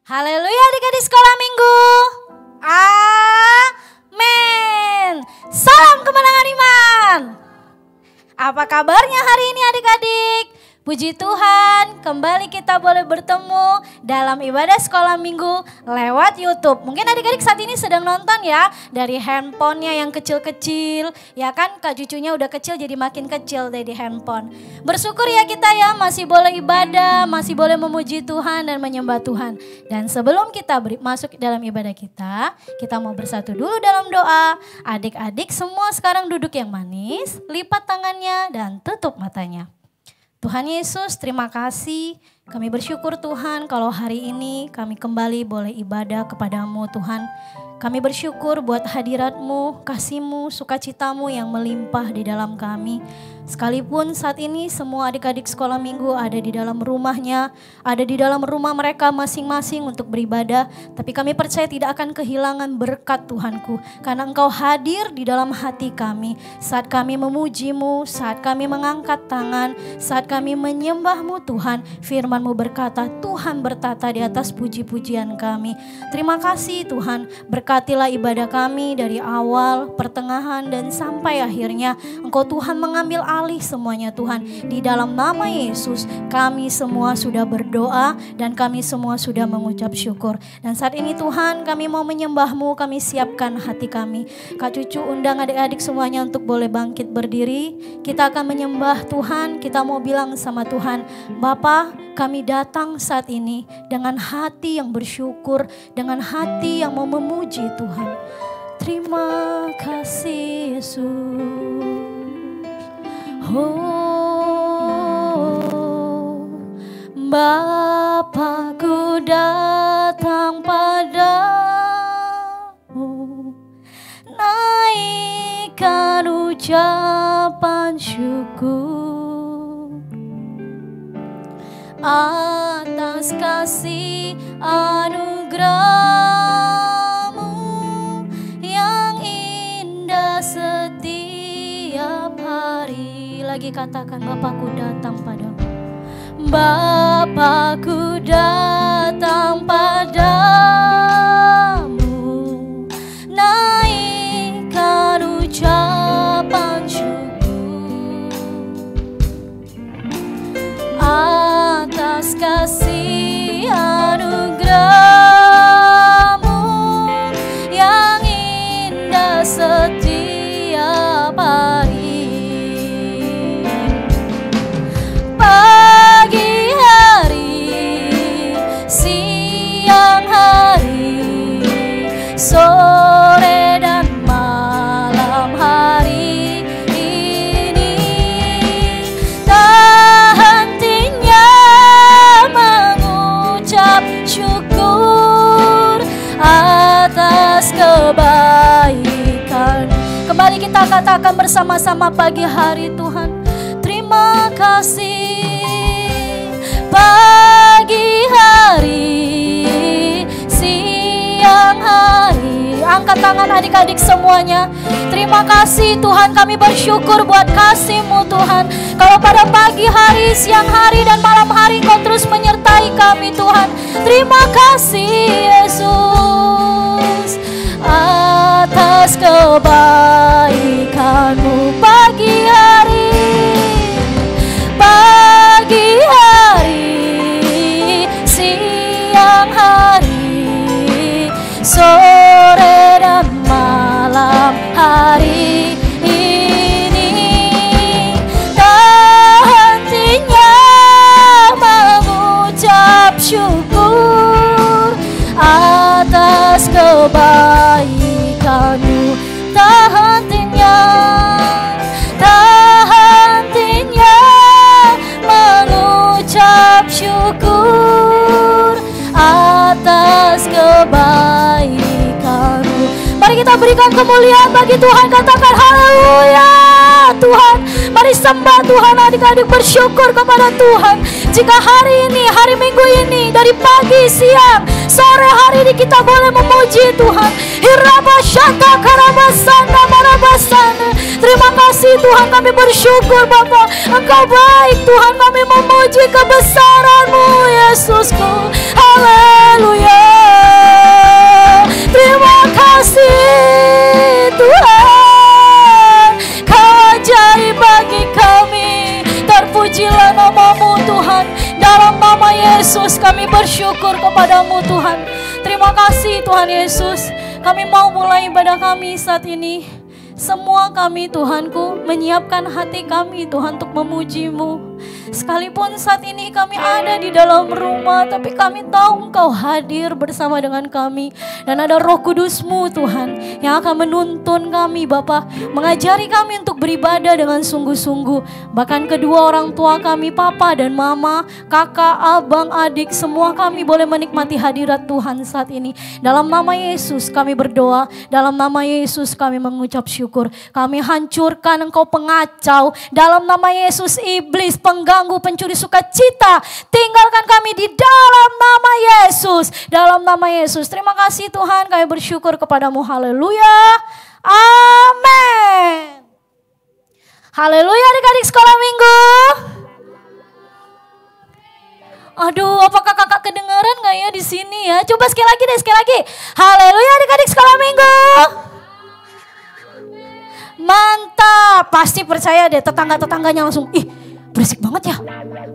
Haleluya adik-adik sekolah minggu. Amin. Salam kemenangan iman. Apa kabarnya hari ini adik-adik? Puji Tuhan, kembali kita boleh bertemu dalam ibadah sekolah minggu lewat YouTube. Mungkin adik-adik saat ini sedang nonton ya, dari handphonenya yang kecil-kecil. Ya kan, kak cucunya udah kecil jadi makin kecil dari handphone. Bersyukur ya kita ya, masih boleh ibadah, masih boleh memuji Tuhan dan menyembah Tuhan. Dan sebelum kita masuk dalam ibadah kita mau bersatu dulu dalam doa. Adik-adik semua sekarang duduk yang manis, lipat tangannya dan tutup matanya. Tuhan Yesus, terima kasih. Kami bersyukur Tuhan kalau hari ini kami kembali boleh ibadah kepadamu Tuhan. Kami bersyukur buat hadirat-Mu, kasih-Mu, sukacita-Mu yang melimpah di dalam kami. Sekalipun saat ini semua adik-adik sekolah minggu ada di dalam rumahnya, ada di dalam rumah mereka masing-masing untuk beribadah. Tapi kami percaya tidak akan kehilangan berkat Tuhanku. Karena Engkau hadir di dalam hati kami. Saat kami memuji-Mu, saat kami mengangkat tangan, saat kami menyembah-Mu Tuhan. Firman-Mu berkata, Tuhan bertata di atas puji-pujian kami. Terima kasih Tuhan, berkatilah ibadah kami dari awal, pertengahan, dan sampai akhirnya. Engkau Tuhan mengambil alih semuanya Tuhan. Di dalam nama Yesus kami semua sudah berdoa dan kami semua sudah mengucap syukur. Dan saat ini Tuhan kami mau menyembah-Mu, kami siapkan hati kami. Kak Cucu undang adik-adik semuanya untuk boleh bangkit berdiri. Kita akan menyembah Tuhan, kita mau bilang sama Tuhan, Bapa kami datang saat ini dengan hati yang bersyukur, dengan hati yang mau memuji Tuhan. Terima kasih Yesus. Oh, Bapa-Ku datang padamu, naikkan ucapan syukur atas kasih anugerah-Mu yang indah setiap hari. Lagi katakan, Bapa-Ku datang padamu. Bapa-Ku datang padamu, naikkan ucapan syukur atas kasih anugerah-Mu yang indah setiap hari. Pagi hari, siang hari, sore dan malam hari ini, tak hentinya mengucap syukur atas kebaikan. Kembali kita katakan bersama-sama pagi hari Tuhan, terima kasih. Pagi hari, siang hari, angkat tangan adik-adik semuanya. Terima kasih Tuhan, kami bersyukur buat kasih-Mu Tuhan. Kalau pada pagi hari, siang hari, dan malam hari Kau terus menyertai kami Tuhan. Terima kasih Yesus atas kebaikan-Mu. Pagi hari, pagi hari, siang hari, sore dan malam hari ini, tak hentinya mengucap syukur atas kebaikan-Mu. Tak hentinya mengucap syukur atas kebaikan-Mu. Mari kita berikan kemuliaan bagi Tuhan, katakan haleluya Tuhan. Mari sembah Tuhan, adik-adik bersyukur kepada Tuhan. Jika hari ini, hari Minggu ini, dari pagi, siang, sore hari ini kita boleh memuji Tuhan. Hirabashata karabasana marabasana. Terima kasih Tuhan, kami bersyukur Bapa. Engkau baik Tuhan, kami memuji kebesaran-Mu Yesusku. Haleluya. bersyukur kepadamu Tuhan. Terima kasih Tuhan Yesus. Kami mau mulai ibadah kami saat ini. Semua kami Tuhanku menyiapkan hati kami Tuhan untuk memuji-Mu. Sekalipun saat ini kami ada di dalam rumah, tapi kami tahu Engkau hadir bersama dengan kami. Dan ada Roh Kudus-Mu Tuhan yang akan menuntun kami Bapa, mengajari kami untuk beribadah dengan sungguh-sungguh. Bahkan kedua orang tua kami, Papa dan Mama, kakak, abang, adik, semua kami boleh menikmati hadirat Tuhan saat ini. Dalam nama Yesus kami berdoa, dalam nama Yesus kami mengucap syukur. Kami hancurkan Engkau pengacau, dalam nama Yesus iblis pengganggu, pencuri sukacita, tinggalkan kami di dalam nama Yesus. Dalam nama Yesus. Terima kasih Tuhan, kami bersyukur kepadamu. Haleluya. Amin. Haleluya adik-adik sekolah minggu. Aduh, apakah kakak kedengaran gak ya di sini ya? Coba sekali lagi deh, sekali lagi. Haleluya adik-adik sekolah minggu. Mantap, pasti percaya deh tetangga-tetangganya langsung, ih berisik banget ya,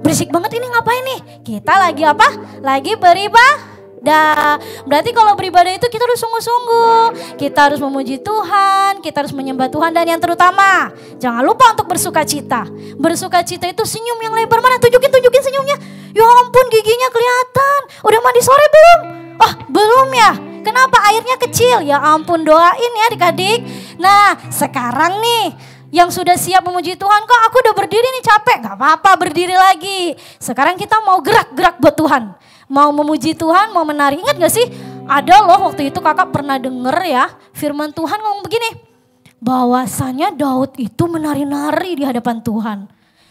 berisik banget ini ngapain nih? Kita lagi apa? Lagi beribadah. Berarti kalau beribadah itu kita harus sungguh-sungguh, kita harus memuji Tuhan, kita harus menyembah Tuhan. Dan yang terutama, jangan lupa untuk bersuka cita. Bersuka cita itu senyum yang lebar. Mana? Tunjukin senyumnya. Ya ampun, giginya kelihatan. Udah mandi sore belum? Oh belum ya? Kenapa airnya kecil? Ya ampun, doain ya adik-adik. Nah sekarang nih, yang sudah siap memuji Tuhan, kok aku udah berdiri nih capek. Gak apa-apa, berdiri lagi. Sekarang kita mau gerak-gerak buat Tuhan. Mau memuji Tuhan, mau menari. Ingat gak sih? Ada loh waktu itu kakak pernah denger ya, firman Tuhan ngomong begini. Bahwasanya Daud itu menari-nari di hadapan Tuhan.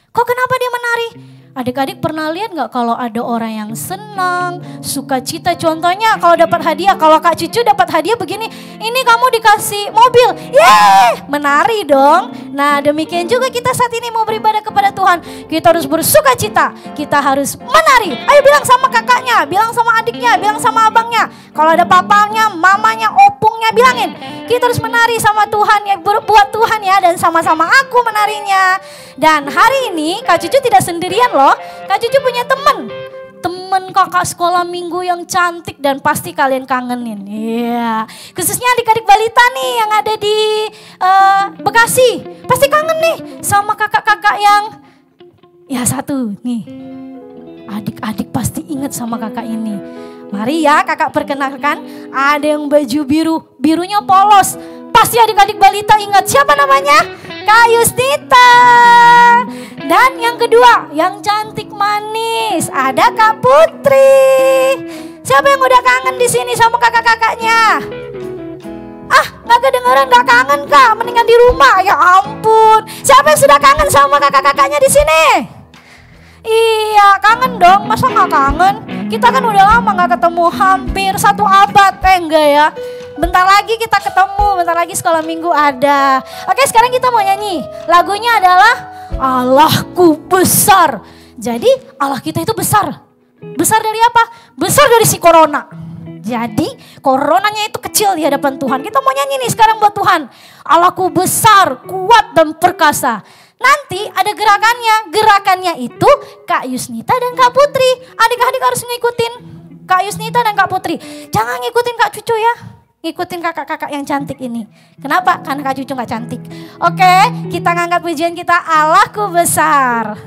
Kok kenapa dia menari? Adik-adik pernah lihat gak kalau ada orang yang senang, sukacita? Contohnya kalau dapat hadiah, kalau Kak Cucu dapat hadiah begini, ini kamu dikasih mobil, yeay, menari dong. Nah demikian juga kita saat ini mau beribadah kepada Tuhan, kita harus bersukacita, kita harus menari. Ayo bilang sama kakaknya, bilang sama adiknya, bilang sama abangnya. Kalau ada papanya, mamanya, opungnya, bilangin. Kita harus menari sama Tuhan ya, buat Tuhan ya, dan sama-sama aku menarinya. Dan hari ini Kak Cucu tidak sendirian loh. Kak Cucu punya temen kakak sekolah minggu yang cantik dan pasti kalian kangenin. Iya, khususnya adik-adik balita nih yang ada di Bekasi. Pasti kangen nih sama kakak-kakak yang ya satu nih. Adik-adik pasti ingat sama kakak ini. Mari ya kakak perkenalkan, ada yang baju biru, birunya polos. Pasti adik-adik balita ingat siapa namanya? Kak Yusnita. Dan yang kedua, yang cantik manis, ada Kak Putri. Siapa yang udah kangen di sini sama kakak-kakaknya? Ah, nggak kedengeran, nggak kangen Kak, mendingan di rumah. Ya ampun, siapa yang sudah kangen sama kakak-kakaknya di sini? Iya, kangen dong, masa nggak kangen? Kita kan udah lama nggak ketemu, hampir 1 abad, enggak ya? Bentar lagi kita ketemu, bentar lagi sekolah minggu ada. Oke, sekarang kita mau nyanyi. Lagunya adalah Allahku besar. Jadi Allah kita itu besar. Besar dari apa? Besar dari si corona. Jadi coronanya itu kecil di hadapan Tuhan. Kita mau nyanyi nih sekarang buat Tuhan. Allahku besar, kuat dan perkasa. Nanti ada gerakannya. Gerakannya itu Kak Yusnita dan Kak Putri. Adik-adik harus ngikutin Kak Yusnita dan Kak Putri. Jangan ngikutin Kak Cucu ya. Ngikutin kakak-kakak yang cantik ini. Kenapa? Karena Kak Cucu gak cantik. Oke, kita ngangkat pujian kita, Allahku besar.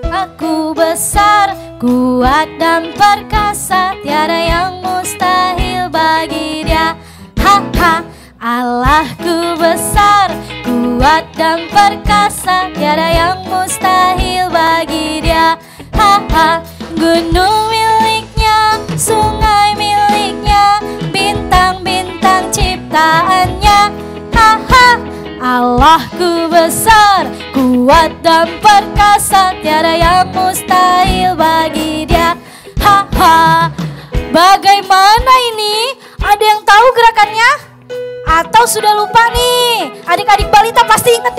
Aku besar, kuat dan perkasa, tiada yang mustahil bagi Dia. Ha ha. Allahku besar, kuat dan perkasa, tiada yang mustahil bagi Dia. Ha ha. Gunung miliknya, sungai miliknya, bintang-bintang ciptaannya. Ha ha. Allahku besar, kuat dan perkasa, tiada yang mustahil bagi Dia. Ha ha. Bagaimana ini? Ada yang tahu gerakannya? Atau sudah lupa nih? Adik-adik balita pasti inget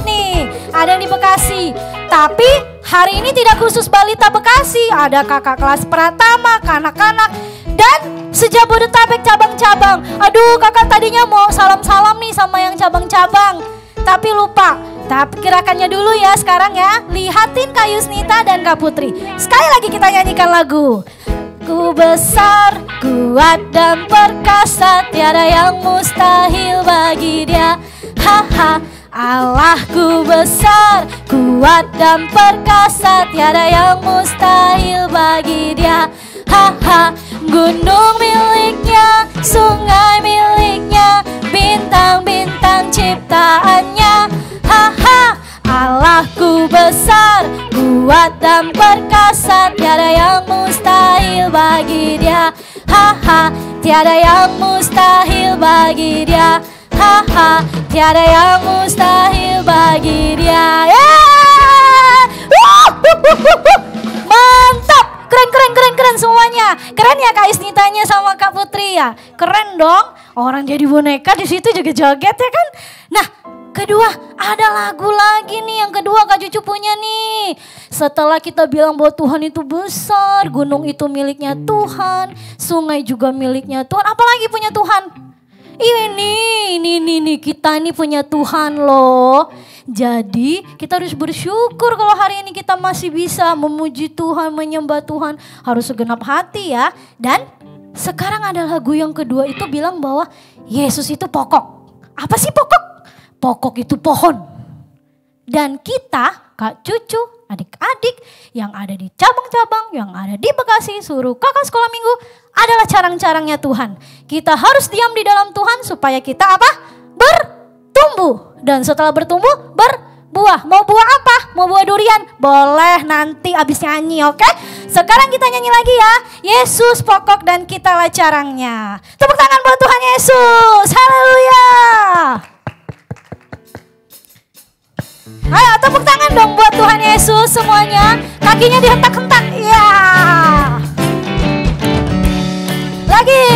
nih, Ada yang di Bekasi. Tapi hari ini tidak khusus balita Bekasi, ada kakak kelas Pratama, kanak-kanak, dan se-Jabodetabek cabang-cabang. Aduh, kakak tadinya mau salam-salam nih sama yang cabang-cabang, tapi lupa. Tapi gerakannya dulu ya sekarang ya. Lihatin Kak Yusnita dan Kak Putri. Sekali lagi kita nyanyikan lagu. Ku besar, kuat dan perkasa, tiada yang mustahil bagi Dia. Haha, Allahku besar, kuat dan perkasa, tiada yang mustahil bagi Dia. Haha, gunung miliknya, sungai miliknya, bintang-bintang ciptaannya. Haha, Allahku besar, kuat dan perkasa, tiada yang mustahil bagi Dia. Haha, tiada yang mustahil bagi Dia. Haha, tiada yang mustahil bagi Dia. Mantap, keren semuanya. Keren ya Kak Isnitanya sama Kak Putri ya. Keren dong. Orang jadi boneka di situ juga joget ya kan. Nah, kedua ada lagu lagi nih, yang kedua Kak Cucu punya nih. Setelah kita bilang bahwa Tuhan itu besar, gunung itu miliknya Tuhan, sungai juga miliknya Tuhan, apalagi punya Tuhan? Ini kita ini punya Tuhan loh. Jadi kita harus bersyukur kalau hari ini kita masih bisa memuji Tuhan, menyembah Tuhan. Harus segenap hati ya. Dan sekarang ada lagu yang kedua itu bilang bahwa Yesus itu pokok. Apa sih pokok? Pokok itu pohon. Dan kita, Kak Cucu, adik-adik yang ada di cabang-cabang, yang ada di Bekasi, suruh kakak sekolah minggu, adalah carang-carangnya Tuhan. Kita harus diam di dalam Tuhan supaya kita apa? Bertumbuh. Dan setelah bertumbuh, berbuah. Mau buah apa? Mau buah durian? Boleh nanti abis nyanyi, oke? Sekarang kita nyanyi lagi ya. Yesus pokok dan kitalah carangnya. Tepuk tangan buat Tuhan Yesus. Haleluya. Ayo tepuk tangan dong buat Tuhan Yesus semuanya. Kakinya dihentak-hentak. Ya. Lagi.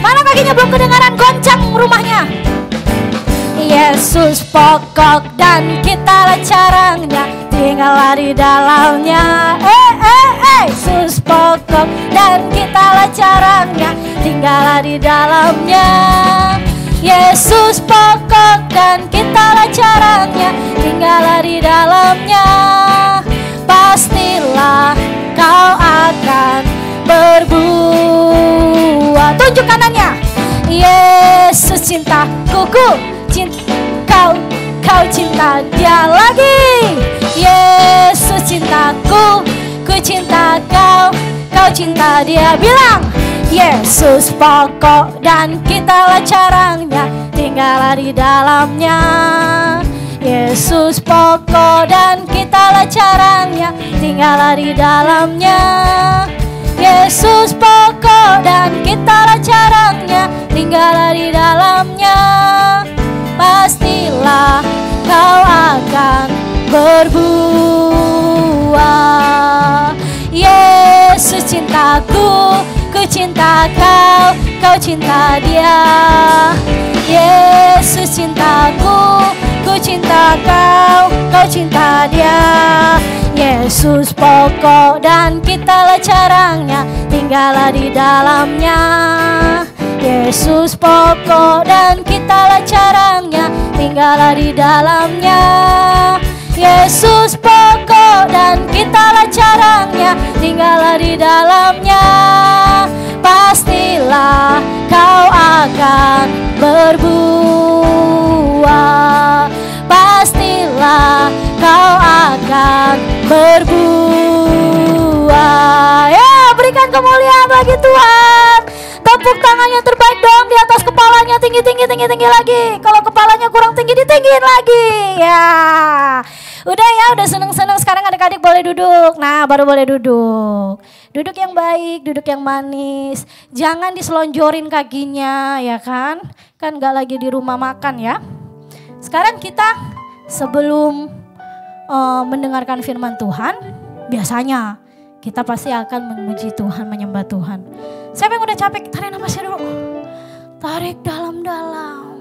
Mana kakinya belum kedengaran, goncang rumahnya. Yesus pokok dan kitalah carangnya, tinggallah di dalamnya. Yesus pokok dan kitalah carangnya, tinggallah di dalamnya. Yesus pokok dan kitalah carangnya, tinggallah di dalamnya. Pastilah kau akan berbuah. Tunjuk kanannya. Yesus cintaku, kau cinta Dia lagi. Yesus cintaku, ku cinta kau cinta Dia. Bilang. Yesus pokok dan kitalah carangnya, tinggallah di dalamnya. Yesus pokok dan kitalah carangnya, tinggallah di dalamnya. Yesus pokok dan kitalah carangnya, tinggallah di dalamnya. Pastilah kau akan berbuah. Yesus cintaku, ku cinta kau cinta Dia. Yesus cintaku, ku cinta kau cinta Dia. Yesus pokok dan kitalah carangnya, tinggallah di dalamnya. Yesus pokok dan kitalah carangnya, tinggallah di dalamnya. Yesus pokok dan kitalah carangnya, tinggallah di dalamnya. Pastilah kau akan berbuah. Pastilah kau akan berbuah. Ya, berikan kemuliaan bagi Tuhan. Tepuk tangannya terbaik dong di atas kepalanya, tinggi lagi. Kalau kepalanya kurang tinggi, ditinggiin lagi. Ya. Udah ya, udah seneng-seneng. Sekarang adik-adik boleh duduk. Nah, baru boleh duduk. Duduk yang baik, duduk yang manis. Jangan diselonjorin kakinya, ya kan? Kan gak lagi di rumah makan ya. Sekarang kita sebelum mendengarkan firman Tuhan, biasanya kita pasti akan memuji Tuhan, menyembah Tuhan. Siapa yang udah capek, tarik nafasnya dulu. Tarik dalam-dalam.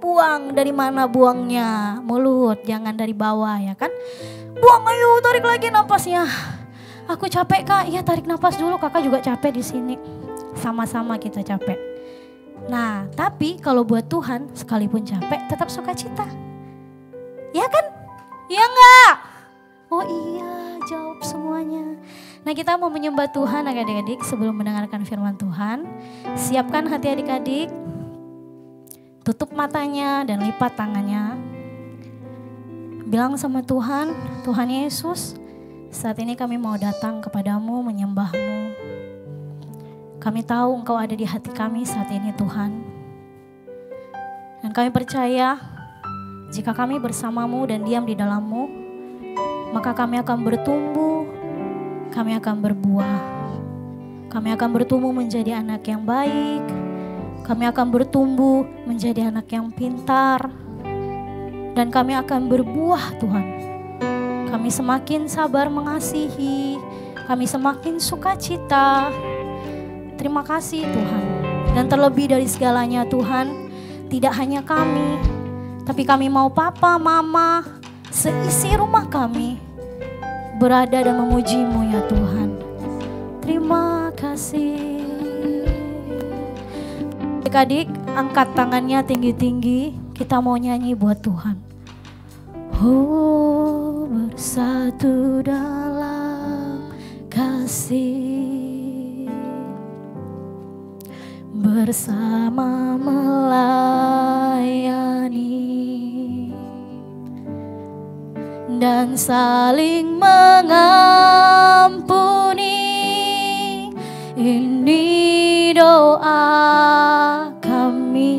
Buang dari mana buangnya? Mulut, jangan dari bawah ya kan. Buang, ayo tarik lagi nafasnya. Aku capek Kak, ya tarik nafas dulu, kakak juga capek di sini. Sama-sama kita capek. Nah tapi kalau buat Tuhan sekalipun capek tetap sukacita. Ya kan? Iya enggak? Oh iya, jawab semuanya. Nah, kita mau menyembah Tuhan adik-adik sebelum mendengarkan firman Tuhan. Siapkan hati adik-adik. Tutup matanya dan lipat tangannya. Bilang sama Tuhan, Tuhan Yesus, saat ini kami mau datang kepadamu menyembahmu. Kami tahu Engkau ada di hati kami saat ini Tuhan. Dan kami percaya jika kami bersamamu dan diam di dalammu, maka kami akan bertumbuh, kami akan berbuah. Kami akan bertumbuh menjadi anak yang baik, kami akan bertumbuh menjadi anak yang pintar, dan kami akan berbuah Tuhan. Kami semakin sabar mengasihi, kami semakin sukacita. Terima kasih Tuhan. Dan terlebih dari segalanya Tuhan, tidak hanya kami, tapi kami mau papa, mama, seisi rumah kami berada dan memuji-Mu ya Tuhan. Terima kasih. Adik-adik, angkat tangannya tinggi-tinggi, kita mau nyanyi buat Tuhan. Oh, bersatu dalam kasih, bersama melayani dan saling mengampuni. Ini doa kami,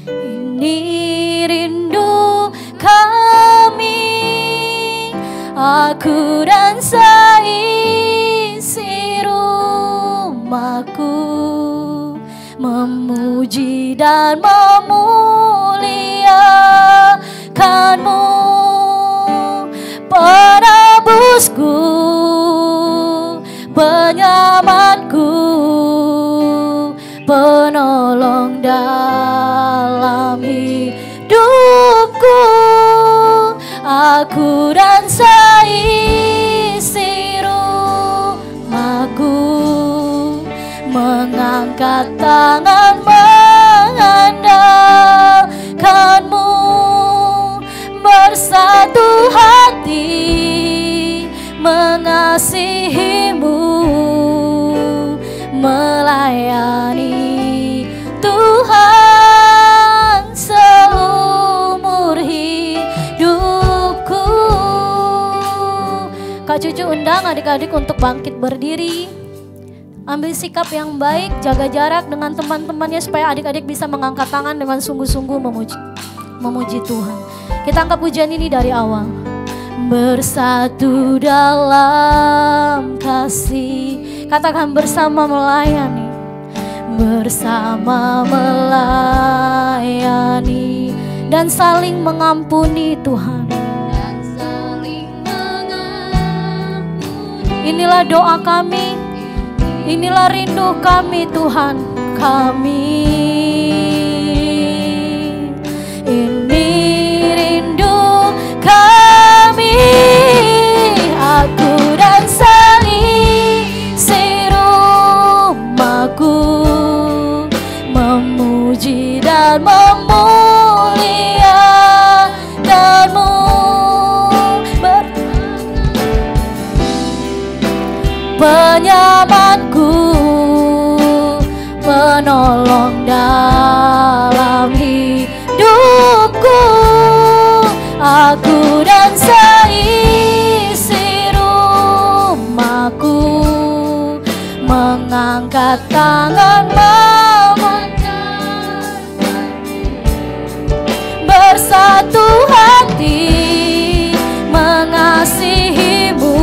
ini rindu kami, aku dan seisi rumahku memuji dan memuliakan-Mu, penebusku, penyamanku, penolong dalam hidupku. Aku dan seisi rumahku mengangkat tangan mengandalkan-Mu, bersatu hati mengasihi-Mu, melayani Tuhan seumur hidupku. Kak Cucu undang adik-adik untuk bangkit berdiri. Ambil sikap yang baik, jaga jarak dengan teman-temannya supaya adik-adik bisa mengangkat tangan dengan sungguh-sungguh memuji Tuhan. Kita angkat pujian ini dari awal. Bersatu dalam kasih, katakan bersama melayani, bersama melayani dan saling mengampuni Tuhan. Dan saling mengampuni. Inilah doa kami, inilah rindu kami Tuhan. Kami ini rindu kami, aku dan seisi rumahku memuji dan memuliakan-Mu, penyamanku, penolong dalam hidupku. Aku dan seisi rumahku mengangkat tangan bersatu hati mengasihi-Mu,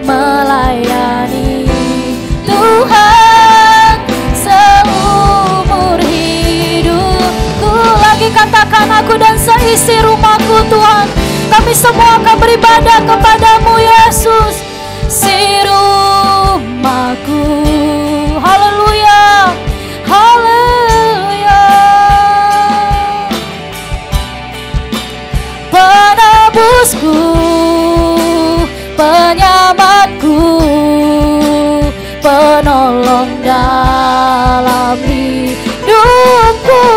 melayani Tuhan seumur hidupku. Lagi katakan, aku dan seisi rumahku Tuhan, kami semua akan beribadah kepadamu Yesus. Si rumahku, haleluya, haleluya. Penebusku, penyamanku, penolong dalam hidupku.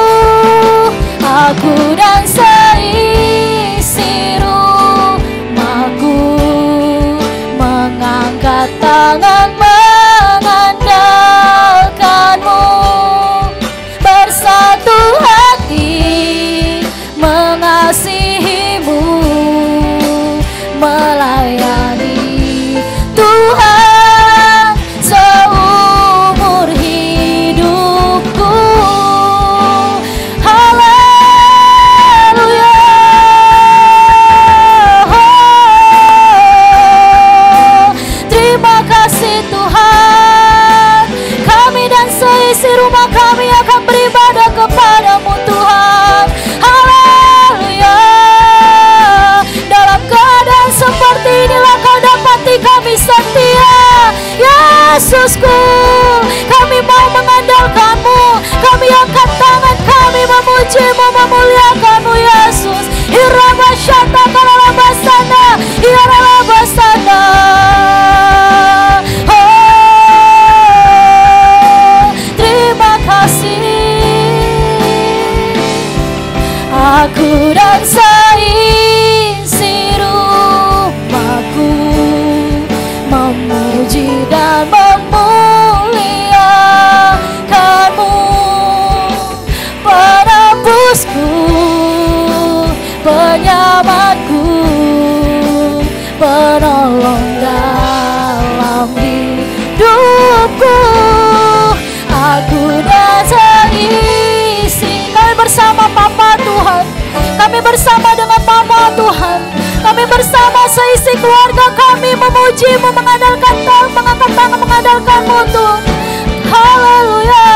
melayani Tuhan seumur hidupku. Haleluya. Terima kasih Tuhan, kami dan seisi rumah kami akan beribadah kepadamu Tuhan. Haleluya. Dalam keadaan seperti inilah kau dapati kami setia, Yesusku. Kami mau mengandalkanmu, kami angkat tangan, kami memujimu, memuliakanmu Yesus. Hirabashata kalalabasana, hirabasana. Terima kasih. Aku dan seisi rumahku memuji dan memuliakanmu, penebusku, penyelamatku, penolong dalam hidupku. Aku dan seisi, kami bersama Bapa Tuhan, kami bersama dengan Mama Tuhan, kami bersama seisi keluarga kami memujimu, mengandalkan Tuhan, mengangkat tangan mengandalkanmu Tuhan. Haleluya.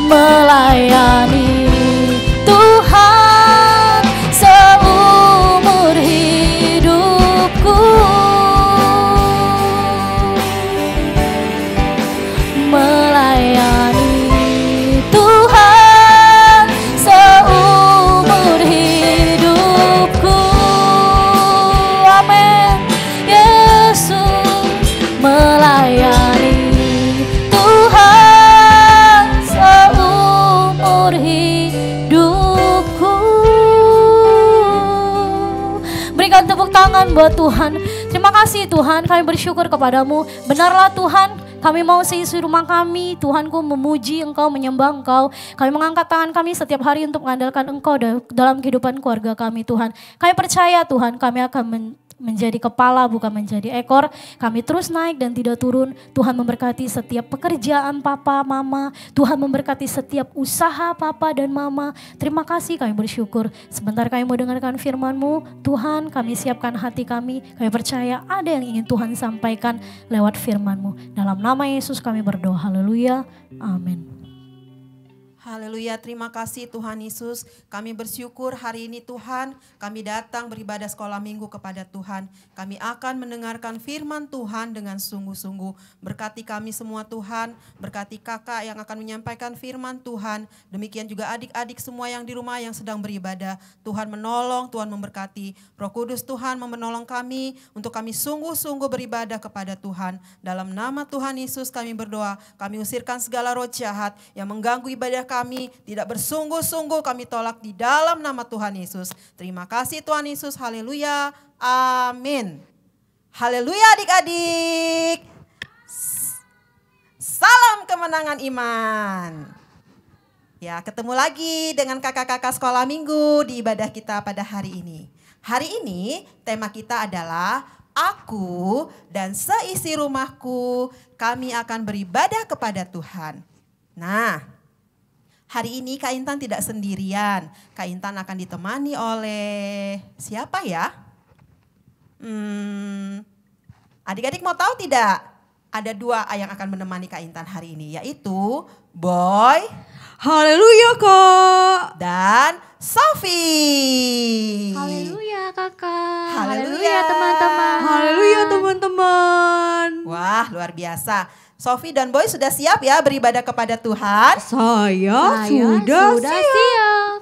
Melayani Tuhan seumur hidupku. Melayani Tuhan seumur hidupku. Amin. Yesus, melayani Tuhan seumur hidupku. Berikan tepuk tangan buat Tuhan. Terima kasih Tuhan, kami bersyukur kepadamu. Benarlah Tuhan, kami mau seisi rumah kami, Tuhanku, memuji Engkau, menyembah Engkau. Kami mengangkat tangan kami setiap hari untuk mengandalkan Engkau dalam kehidupan keluarga kami Tuhan. Kami percaya Tuhan, kami akan menjadi kepala bukan menjadi ekor. Kami terus naik dan tidak turun. Tuhan memberkati setiap pekerjaan Papa, Mama. Tuhan memberkati setiap usaha Papa dan Mama. Terima kasih, kami bersyukur. Sebentar kami mau dengarkan firman-Mu. Tuhan, kami siapkan hati kami. Kami percaya ada yang ingin Tuhan sampaikan lewat firman-Mu. Dalam nama Yesus kami berdoa. Haleluya. Amin. Haleluya, terima kasih Tuhan Yesus. Kami bersyukur hari ini Tuhan, kami datang beribadah sekolah minggu kepada Tuhan. Kami akan mendengarkan firman Tuhan dengan sungguh-sungguh. Berkati kami semua Tuhan, berkati kakak yang akan menyampaikan firman Tuhan. Demikian juga adik-adik semua yang di rumah yang sedang beribadah. Tuhan menolong, Tuhan memberkati. Roh Kudus Tuhan menolong kami untuk kami sungguh-sungguh beribadah kepada Tuhan. Dalam nama Tuhan Yesus kami berdoa, kami usirkan segala roh jahat yang mengganggu ibadah kami, tidak bersungguh-sungguh kami tolak di dalam nama Tuhan Yesus. Terima kasih Tuhan Yesus, haleluya, amin. Haleluya adik-adik. Salam kemenangan iman. Ya, ketemu lagi dengan kakak-kakak sekolah minggu di ibadah kita pada hari ini. Hari ini tema kita adalah aku dan seisi rumahku, kami akan beribadah kepada Tuhan. Nah, hari ini Kak Intan tidak sendirian. Kak Intan akan ditemani oleh siapa ya? Adik-adik mau tahu tidak? Ada dua yang akan menemani Kak Intan hari ini, yaitu Boy. Haleluya Kak. Dan Sophie. Haleluya kakak. Haleluya teman-teman. Haleluya teman-teman. Wah, luar biasa. Sophie dan Boy sudah siap ya beribadah kepada Tuhan? Saya sudah siap. siap.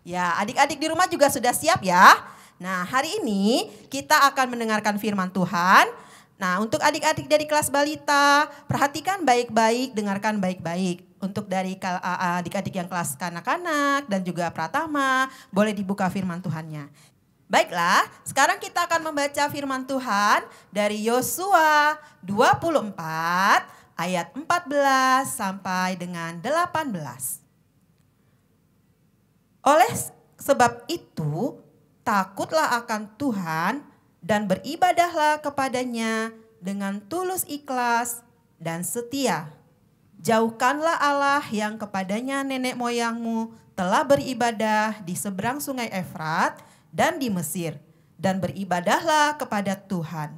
Ya, adik-adik di rumah juga sudah siap ya. Nah, hari ini kita akan mendengarkan firman Tuhan. Nah, untuk adik-adik dari kelas balita, perhatikan baik-baik, dengarkan baik-baik. Untuk dari adik-adik yang kelas kanak-kanak dan juga pratama, boleh dibuka firman Tuhannya. Baiklah, sekarang kita akan membaca firman Tuhan dari Yosua 24 ayat 14 sampai dengan 18. Sebab itu, takutlah akan Tuhan dan beribadahlah kepadanya dengan tulus ikhlas dan setia. Jauhkanlah Allah yang kepadanya nenek moyangmu telah beribadah di seberang sungai Efrat dan di Mesir, dan beribadahlah kepada Tuhan.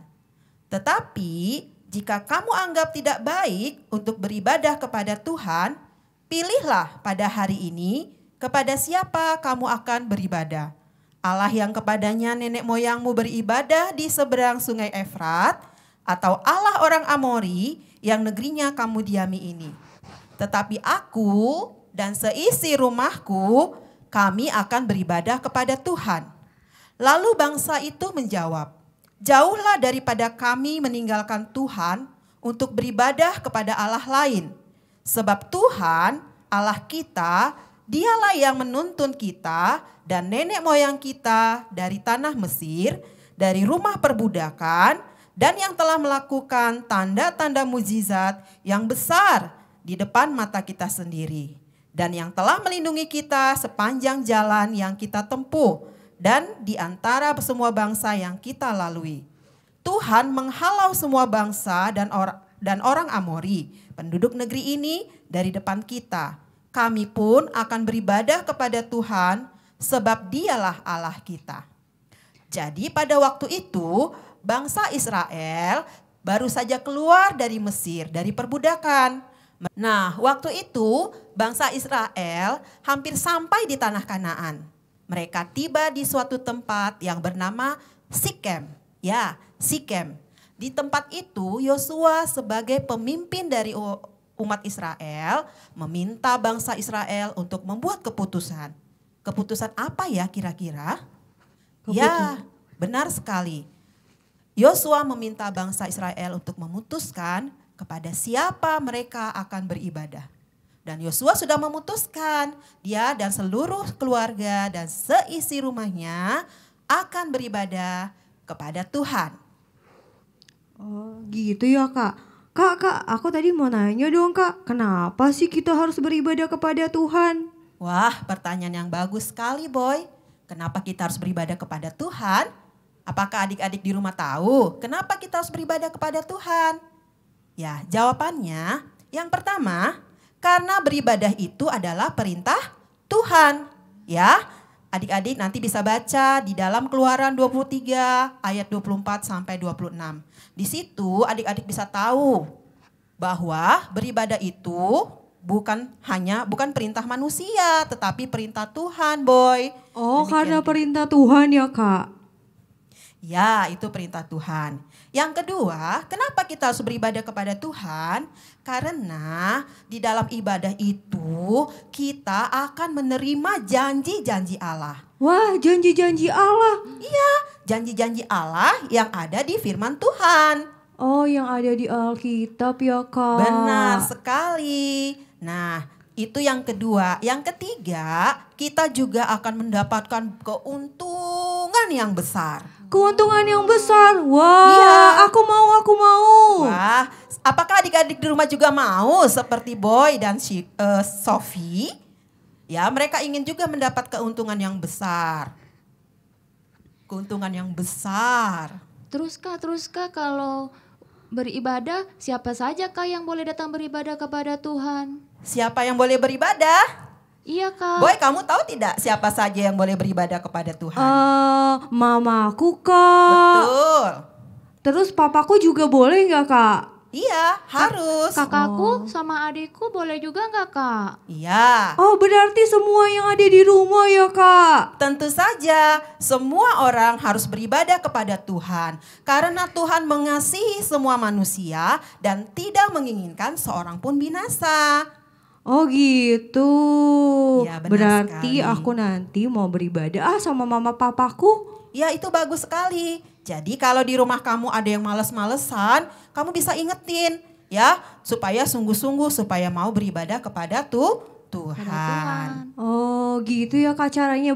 Tetapi jika kamu anggap tidak baik untuk beribadah kepada Tuhan, pilihlah pada hari ini kepada siapa kamu akan beribadah. Allah yang kepadanya nenek moyangmu beribadah di seberang sungai Efrat, atau Allah orang Amori yang negerinya kamu diami ini. Tetapi aku dan seisi rumahku, kami akan beribadah kepada Tuhan. Lalu bangsa itu menjawab, jauhlah daripada kami meninggalkan Tuhan untuk beribadah kepada Allah lain. Sebab Tuhan, Allah kita, dialah yang menuntun kita dan nenek moyang kita dari tanah Mesir, dari rumah perbudakan, dan yang telah melakukan tanda-tanda mujizat yang besar di depan mata kita sendiri, dan yang telah melindungi kita sepanjang jalan yang kita tempuh dan di antara semua bangsa yang kita lalui. Tuhan menghalau semua bangsa dan orang Amori, penduduk negeri ini, dari depan kita. Kami pun akan beribadah kepada Tuhan, sebab Dialah Allah kita. Jadi pada waktu itu bangsa Israel baru saja keluar dari Mesir, dari perbudakan. Nah, waktu itu bangsa Israel hampir sampai di tanah Kanaan. Mereka tiba di suatu tempat yang bernama Sikem. Ya, Sikem. Di tempat itu Yosua sebagai pemimpin dari umat Israel meminta bangsa Israel untuk membuat keputusan. Keputusan apa ya kira-kira? Ya, benar sekali. Yosua meminta bangsa Israel untuk memutuskan kepada siapa mereka akan beribadah. Dan Yosua sudah memutuskan, dia dan seluruh keluarga dan seisi rumahnya akan beribadah kepada Tuhan. Oh gitu ya Kak. Kak, aku tadi mau nanya dong Kak, kenapa sih kita harus beribadah kepada Tuhan? Wah, pertanyaan yang bagus sekali Boy. Kenapa kita harus beribadah kepada Tuhan? Apakah adik-adik di rumah tahu kenapa kita harus beribadah kepada Tuhan? Ya, jawabannya yang pertama, karena beribadah itu adalah perintah Tuhan. Ya, adik-adik nanti bisa baca di dalam Keluaran 23 ayat 24 sampai 26. Di situ adik-adik bisa tahu bahwa beribadah itu bukan perintah manusia, tetapi perintah Tuhan, Boy. Oh, Demikian. karena perintah Tuhan ya Kak. Ya, itu perintah Tuhan. Yang kedua, kenapa kita harus beribadah kepada Tuhan? Karena di dalam ibadah itu kita akan menerima janji-janji Allah. Wah, janji-janji Allah. Iya, janji-janji Allah yang ada di firman Tuhan. Oh, yang ada di Alkitab ya Kak. Benar sekali. Nah, itu yang kedua. Yang ketiga, kita juga akan mendapatkan keuntungan yang besar. Keuntungan yang besar. Wah, Iya. aku mau. Wah, apakah adik-adik di rumah juga mau seperti Boy dan Sophie? Ya, mereka ingin juga mendapat keuntungan yang besar. Keuntungan yang besar. Terus Kak, kalau beribadah, siapa saja Kak yang boleh datang beribadah kepada Tuhan? Siapa yang boleh beribadah? Iya Kak. Boy, kamu tahu tidak siapa saja yang boleh beribadah kepada Tuhan? Mamaku Kak. Betul. Terus papaku juga boleh nggak Kak? Iya, harus. Kakakku sama adikku boleh juga nggak Kak? Iya. Oh, berarti semua yang ada di rumah ya Kak? Tentu saja semua orang harus beribadah kepada Tuhan. Karena Tuhan mengasihi semua manusia dan tidak menginginkan seorang pun binasa. Oh gitu. Ya, benar Berarti sekali. aku nanti mau beribadah sama mama papaku. Ya, itu bagus sekali. Jadi kalau di rumah kamu ada yang males-malesan, kamu bisa ingetin ya, supaya sungguh-sungguh supaya mau beribadah kepada Tuhan. Oh gitu ya Kak caranya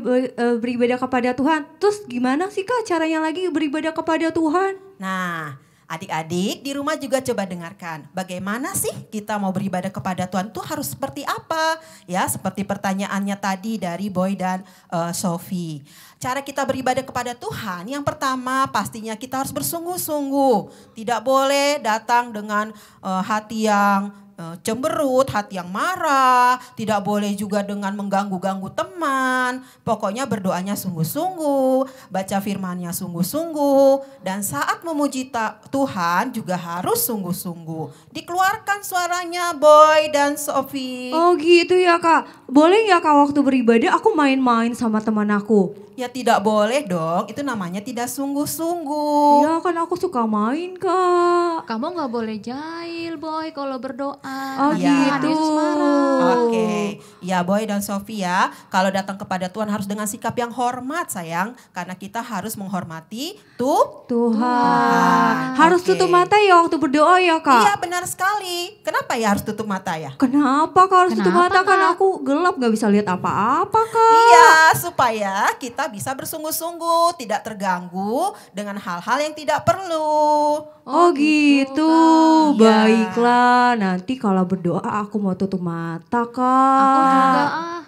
beribadah kepada Tuhan. Terus gimana sih Kak caranya lagi beribadah kepada Tuhan? Nah, Adik-adik di rumah juga coba dengarkan. Bagaimana sih kita mau beribadah kepada Tuhan itu harus seperti apa? Ya, seperti pertanyaannya tadi dari Boy dan Sophie. Cara kita beribadah kepada Tuhan, yang pertama pastinya kita harus bersungguh-sungguh. Tidak boleh datang dengan hati yang cemberut, hati yang marah, tidak boleh juga dengan mengganggu-ganggu teman. Pokoknya berdoanya sungguh-sungguh, baca firman-Nya sungguh-sungguh, dan saat memuji Tuhan juga harus sungguh-sungguh. Dikeluarkan suaranya Boy dan Sophie. Oh gitu ya Kak. Boleh ya Kak waktu beribadah aku main-main sama teman aku? Ya tidak boleh dong, itu namanya tidak sungguh-sungguh. Ya kan aku suka main Kak. Kamu nggak boleh jahil, Boy, kalau berdoa. Oh Ya. gitu. Yesus marah. Oke, ya Boy dan Sophia, kalau datang kepada Tuhan harus dengan sikap yang hormat sayang, karena kita harus menghormati Tuhan. Harus Oke. tutup mata ya waktu berdoa ya Kak? Iya benar sekali. Kenapa ya harus tutup mata ya? Kenapa Kak harus tutup Kenapa, mata? Kan Kak? aku gelap gak bisa lihat apa-apa Kak. Iya, supaya kita bisa bersungguh-sungguh, tidak terganggu dengan hal-hal yang tidak perlu. Oh gitu, Kak. Iya. baiklah. Nanti kalau berdoa aku mau tutup mata Kak. Aku juga ah.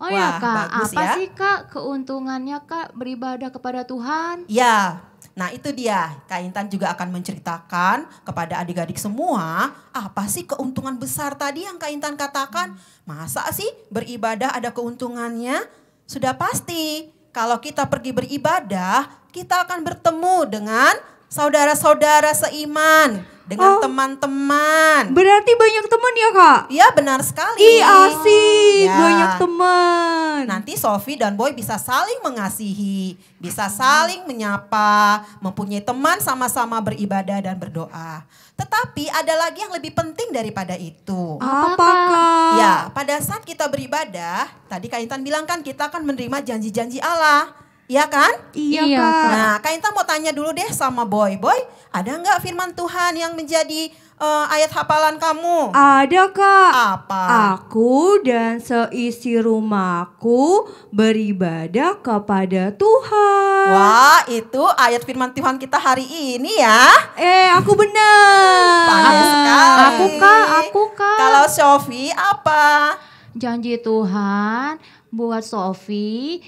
Oh ya Wah, Kak, bagus apa ya. sih Kak keuntungannya Kak beribadah kepada Tuhan? Ya, nah itu dia. Kak Intan juga akan menceritakan kepada adik-adik semua apa sih keuntungan besar tadi yang Kak Intan katakan. Masa sih beribadah ada keuntungannya? Sudah pasti kalau kita pergi beribadah kita akan bertemu dengan saudara-saudara seiman. Dengan teman-teman. Berarti banyak teman ya Kak? Iya benar sekali. Ih asik, Ya. banyak teman. Nanti Sophie dan Boy bisa saling mengasihi, bisa saling menyapa, mempunyai teman sama-sama beribadah dan berdoa. Tetapi ada lagi yang lebih penting daripada itu. Apa Apa, Kak? Kak? Ya, pada saat kita beribadah, tadi Kak Intan bilang kan kita akan menerima janji-janji Allah. Iya kan? Iya Iya, Kak. Nah, Kak Intan mau tanya dulu deh sama Boy. Boy, ada nggak firman Tuhan yang menjadi ayat hafalan kamu? Ada Kak. Apa? Aku dan seisi rumahku beribadah kepada Tuhan. Wah, itu ayat firman Tuhan kita hari ini ya. Aku benar. Pandai sekali. Aku Kak. Kalau Sophie apa? Janji Tuhan buat Sophie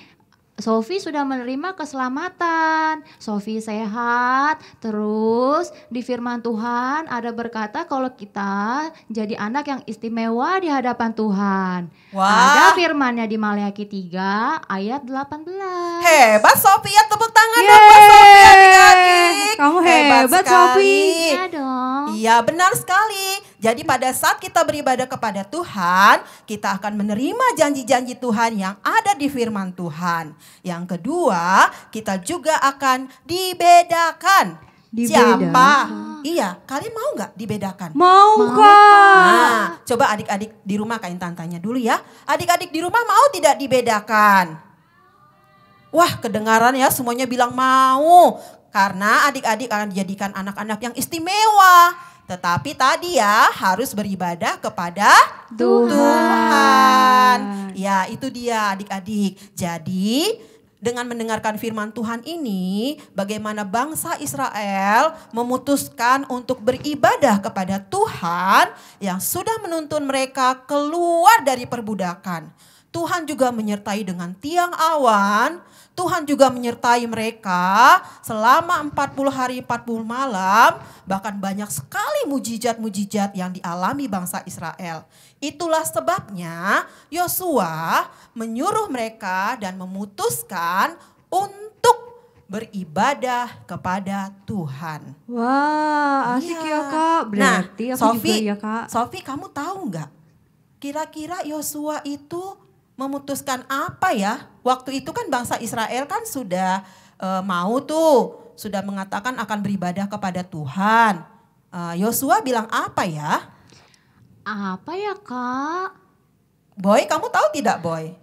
sudah menerima keselamatan. Sophie sehat. Terus di firman Tuhan ada berkata kalau kita jadi anak yang istimewa di hadapan Tuhan. Wah. Ada firmannya di Maleakhi 3 ayat 18. Hebat Sophie ya, tepuk tangan Yeay. dong buat Sophie adik-adik. Kamu hebat, sekali. Sophie. Iya dong. Iya benar sekali. Jadi pada saat kita beribadah kepada Tuhan, kita akan menerima janji-janji Tuhan yang ada di firman Tuhan. Yang kedua, kita juga akan dibedakan. Dibedakan. Siapa? Iya, kalian mau nggak dibedakan? Mau Kak. Nah, coba adik-adik di rumah Kak Intan tanya dulu ya. Adik-adik di rumah mau tidak dibedakan? Wah, kedengaran ya semuanya bilang mau. Karena adik-adik akan dijadikan anak-anak yang istimewa. Tetapi tadi ya harus beribadah kepada Tuhan. Ya, itu dia adik-adik. Jadi dengan mendengarkan firman Tuhan ini, bagaimana bangsa Israel memutuskan untuk beribadah kepada Tuhan yang sudah menuntun mereka keluar dari perbudakan. Tuhan juga menyertai dengan tiang awan. Tuhan juga menyertai mereka selama 40 hari 40 malam. Bahkan banyak sekali mujizat-mujizat yang dialami bangsa Israel. Itulah sebabnya Yosua menyuruh mereka dan memutuskan untuk beribadah kepada Tuhan. Wah asik Iya. ya Kak. Berarti Nah, aku Sophie, juga ya Kak. Sophie, kamu tahu nggak? Kira-kira Yosua itu memutuskan apa ya? Waktu itu kan bangsa Israel kan sudah sudah mengatakan akan beribadah kepada Tuhan. Yosua bilang apa ya? Apa ya Kak? Boy, kamu tahu tidak Boy?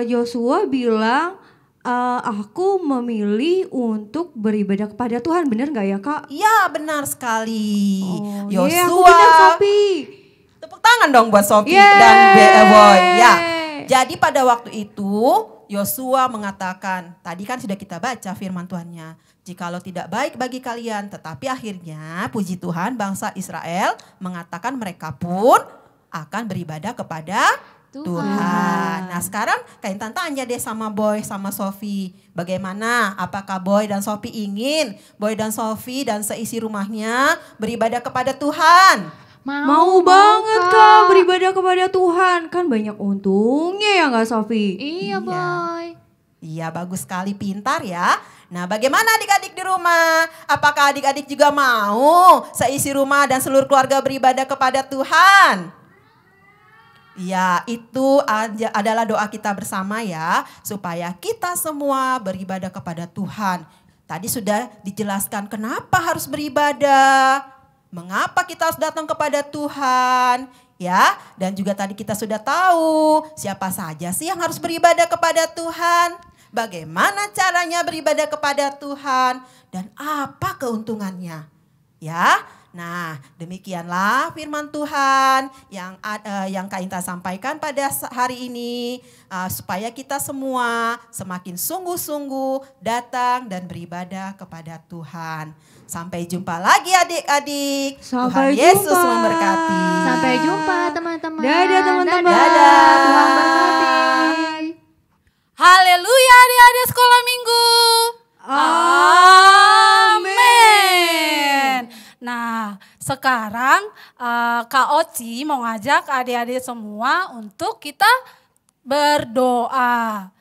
Yosua bilang aku memilih untuk beribadah kepada Tuhan. Benar nggak ya Kak? Iya benar sekali. Oh, iya, aku Yosua. benar Sophie. Tepuk tangan dong buat Sophie Yeay. dan Boy. Ya. Jadi pada waktu itu Yosua mengatakan, tadi kan sudah kita baca firman Tuhannya, jikalau tidak baik bagi kalian, tetapi akhirnya puji Tuhan bangsa Israel mengatakan mereka pun akan beribadah kepada Tuhan. Nah sekarang Kak Intan tanya deh sama Boy sama Sophie, bagaimana? Apakah Boy dan Sophie ingin Boy dan Sophie dan seisi rumahnya beribadah kepada Tuhan? Mau banget Kak beribadah kepada Tuhan. Kan banyak untungnya ya nggak Sophie? Iya, Boy. Iya bagus sekali, pintar ya. Nah bagaimana adik-adik di rumah? Apakah adik-adik juga mau seisi rumah dan seluruh keluarga beribadah kepada Tuhan? Ya, itu adalah doa kita bersama ya, supaya kita semua beribadah kepada Tuhan. Tadi sudah dijelaskan kenapa harus beribadah, mengapa kita harus datang kepada Tuhan, ya. Dan juga tadi kita sudah tahu siapa saja sih yang harus beribadah kepada Tuhan, bagaimana caranya beribadah kepada Tuhan, dan apa keuntungannya, ya. Nah, demikianlah firman Tuhan yang Kak Intan sampaikan pada hari ini, supaya kita semua semakin sungguh-sungguh datang dan beribadah kepada Tuhan. Sampai jumpa lagi adik-adik. Sampai Tuhan Yesus jumpa. memberkati. Sampai jumpa teman-teman. Dadah teman-teman. Dadah. Tuhan berkati. Haleluya adik-adik sekolah minggu. Amin. Nah sekarang Kak Oci mau ngajak adik-adik semua untuk kita berdoa.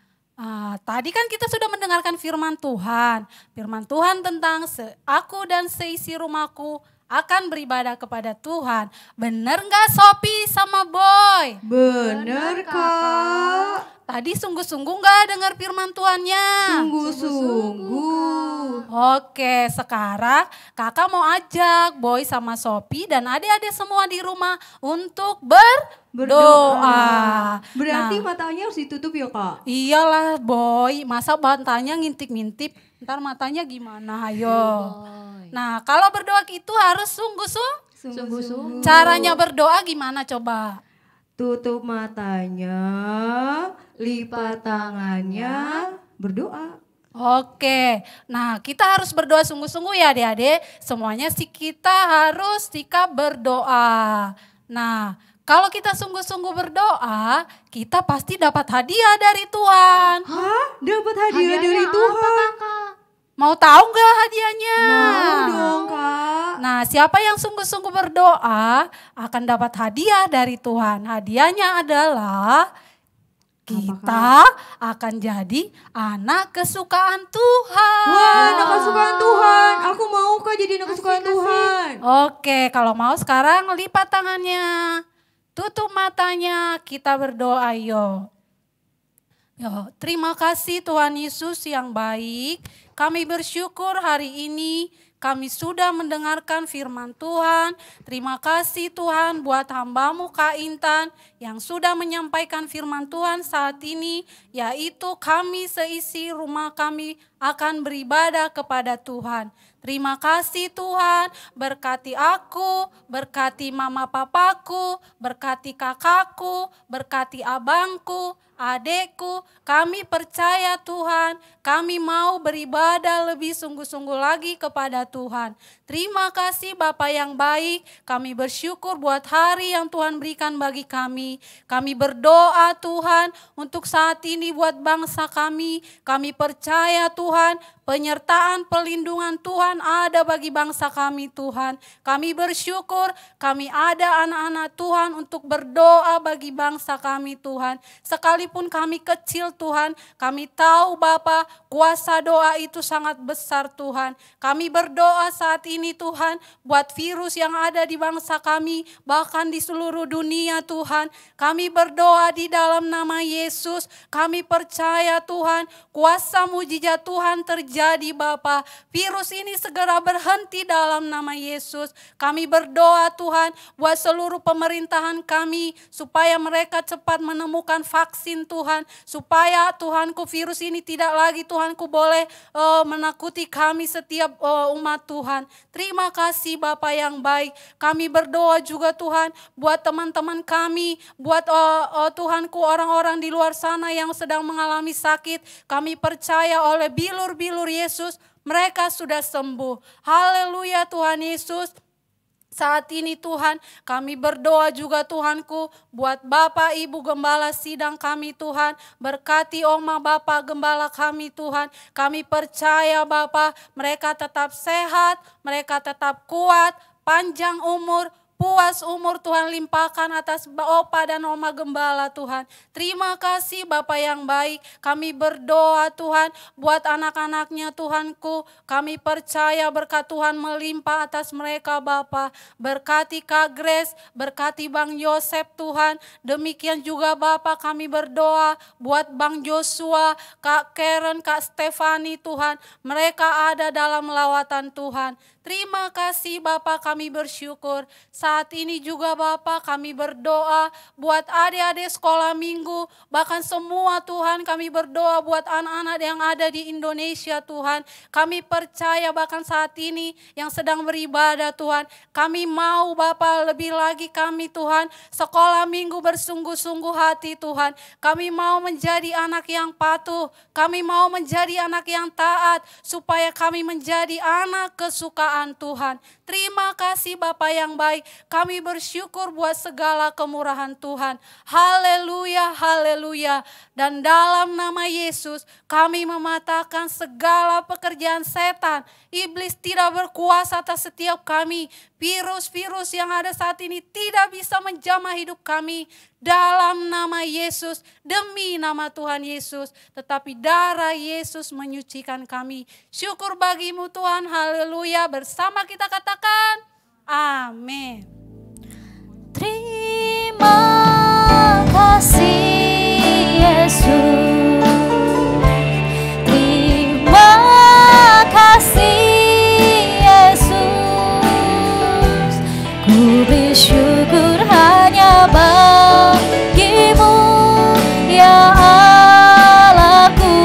Tadi kan kita sudah mendengarkan firman Tuhan. Firman Tuhan tentang aku dan seisi rumahku akan beribadah kepada Tuhan. Bener gak Sophie sama Boy? Bener Kak. Tadi sungguh-sungguh gak dengar firman Tuhannya? Sungguh-sungguh. Oke, sekarang kakak mau ajak Boy sama Sophie dan adik-adik semua di rumah untuk berdoa. Berarti Nah, matanya harus ditutup ya Kak? iyalah Boy, masa matanya ngintip-ngintip, ntar matanya gimana, ayo. Nah kalau berdoa itu harus Sungguh-sungguh. caranya berdoa gimana coba? Tutup matanya, lipat tangannya, berdoa. Oke, nah kita harus berdoa sungguh-sungguh ya adik-adik. Semuanya sih kita harus sikap berdoa. Nah kalau kita sungguh-sungguh berdoa, kita pasti dapat hadiah dari Tuhan. Hah? Dapat hadiah dari Hadiahnya Tuhan? apa, Kakak? Mau tahu nggak hadiahnya? Mau dong Kak. Nah, siapa yang sungguh-sungguh berdoa akan dapat hadiah dari Tuhan. Hadiahnya adalah kita akan jadi anak kesukaan Tuhan. Wah, anak kesukaan Tuhan. Aku mau Kak jadi anak kesukaan Tuhan. Oke, kalau mau sekarang lipat tangannya. Tutup matanya, kita berdoa yuk. Yo, terima kasih Tuhan Yesus yang baik. Kami bersyukur hari ini kami sudah mendengarkan firman Tuhan. Terima kasih Tuhan buat hamba-Mu Kak Intan yang sudah menyampaikan firman Tuhan saat ini. Yaitu kami seisi rumah kami akan beribadah kepada Tuhan. Terima kasih Tuhan, berkati aku, berkati mama papaku, berkati kakakku, berkati abangku, adekku. Kami percaya Tuhan, kami mau beribadah lebih sungguh-sungguh lagi kepada Tuhan. Terima kasih Bapa yang baik, kami bersyukur buat hari yang Tuhan berikan bagi kami. Kami berdoa Tuhan untuk saat ini buat bangsa kami. Kami percaya Tuhan, penyertaan perlindungan Tuhan ada bagi bangsa kami Tuhan. Kami bersyukur kami ada anak-anak Tuhan untuk berdoa bagi bangsa kami Tuhan. Sekalipun kami kecil Tuhan, kami tahu Bapa kuasa doa itu sangat besar Tuhan. Kami berdoa saat ini Tuhan buat virus yang ada di bangsa kami, bahkan di seluruh dunia Tuhan. Kami berdoa di dalam nama Yesus. Kami percaya Tuhan kuasa mujizat Tuhan terjadi Bapa. Virus ini segera berhenti dalam nama Yesus. Kami berdoa Tuhan buat seluruh pemerintahan kami supaya mereka cepat menemukan vaksin Tuhan. Supaya Tuhanku virus ini tidak lagi Tuhanku boleh menakuti kami setiap umat Tuhan. Terima kasih Bapa yang baik. Kami berdoa juga Tuhan buat teman-teman kami, buat Tuhanku orang-orang di luar sana yang sedang mengalami sakit. Kami percaya oleh bilur-bilur Yesus mereka sudah sembuh. Haleluya Tuhan Yesus. Saat ini Tuhan kami berdoa juga Tuhanku buat Bapak Ibu Gembala sidang kami Tuhan. Berkati Oma Bapak Gembala kami Tuhan. Kami percaya Bapak mereka tetap sehat, mereka tetap kuat, panjang umur, puas umur Tuhan limpahkan atas Opa dan Oma Gembala Tuhan. Terima kasih Bapa yang baik. Kami berdoa Tuhan buat anak-anaknya Tuhanku. Kami percaya berkat Tuhan melimpah atas mereka Bapa. Berkati Kak Grace, berkati Bang Yosef Tuhan. Demikian juga Bapa kami berdoa buat Bang Joshua, Kak Karen, Kak Stefani Tuhan. Mereka ada dalam lawatan Tuhan. Terima kasih Bapa kami bersyukur. Saat ini juga Bapa kami berdoa buat adik-adik sekolah minggu. Bahkan semua Tuhan kami berdoa buat anak-anak yang ada di Indonesia Tuhan. Kami percaya bahkan saat ini yang sedang beribadah Tuhan. Kami mau Bapa lebih lagi kami Tuhan sekolah minggu bersungguh-sungguh hati Tuhan. Kami mau menjadi anak yang patuh. Kami mau menjadi anak yang taat. Supaya kami menjadi anak kesukaan Tuhan. Terima kasih Bapa yang baik. Kami bersyukur buat segala kemurahan Tuhan. Haleluya, haleluya. Dan dalam nama Yesus kami mematakan segala pekerjaan setan. Iblis tidak berkuasa atas setiap kami. Virus-virus yang ada saat ini tidak bisa menjamah hidup kami. Dalam nama Yesus, demi nama Tuhan Yesus. Tetapi darah Yesus menyucikan kami. Syukur bagimu Tuhan, haleluya. Bersama kita katakan, amin. Terima kasih Yesus. Terima kasih Yesus. Ku bersyukur hanya bagimu ya Allahku,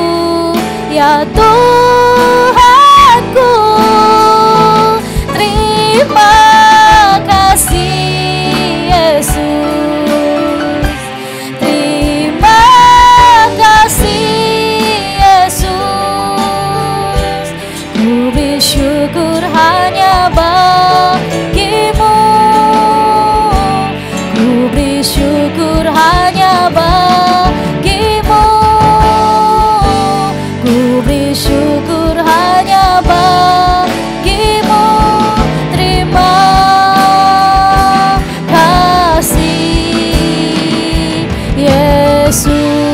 ya Tuhanku. Terima kasih Yesus. Terima kasih Yesus. Ku bersyukur hanya bagimu. Ku bersyukur hanya bagimu. Ku bersyukur hanya bagimu. Terima kasih Yesus.